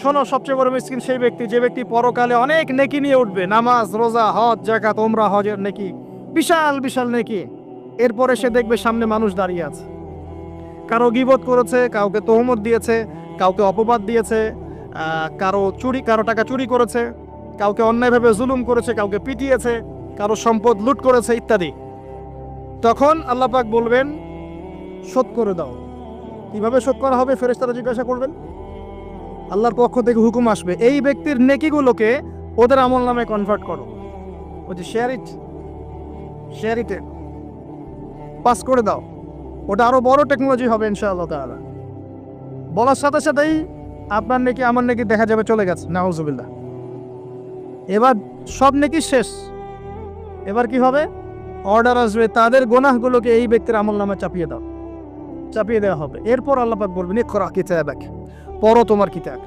শোনো, সবচেয়ে বড় মিসকিন সেই ব্যক্তি যে ব্যক্তি পরকালে অনেক নেকি নিয়ে উঠবে, নামাজ, রোজা, হজ, যাকাত, ওমরা, হজের নেকি, বিশাল বিশাল নেকি। এরপরে সে দেখবে সামনে মানুষ দাঁড়িয়ে আছে, কারো গীবত করেছে, কাউকে তহমত দিয়েছে, কাউকে অপবাদ দিয়েছে, কারো টাকা চুরি করেছে, কাউকে অন্যায়ভাবে জুলুম করেছে, কাউকে পিটিয়েছে, কারো সম্পদ লুট করেছে ইত্যাদি। তখন আল্লাহ পাক বলবেন শোধ করে দাও। কিভাবে শোধ করা হবে ফেরেশতারা জিজ্ঞাসা করবেন। আল্লাহর পক্ষ থেকে হুকুম আসবে, এই ব্যক্তির নেকিগুলোকে ওদের আমল নামে কনভার্ট করো, ওই যে শেয়ারিটে পাস করে দাও। ওটা আরো বড় টেকনোলজি হবে ইনশাআল্লাহ তাআলা। বলার সাথে সাথেই আপনার নেকি আমার নেকি দেখা যাবে চলে গেছে, নাউজুবিল্লাহ। এবার সব নেকি শেষ। এবার কি হবে? অর্ডার আসবে তাদের গুনাহগুলোকে এই ব্যক্তির আমল নামে চাপিয়ে দেওয়া হবে। এরপর আল্লাহ পাক বলবেন ইকরা কিতাবাক, পড়ো তোমার কিতাব।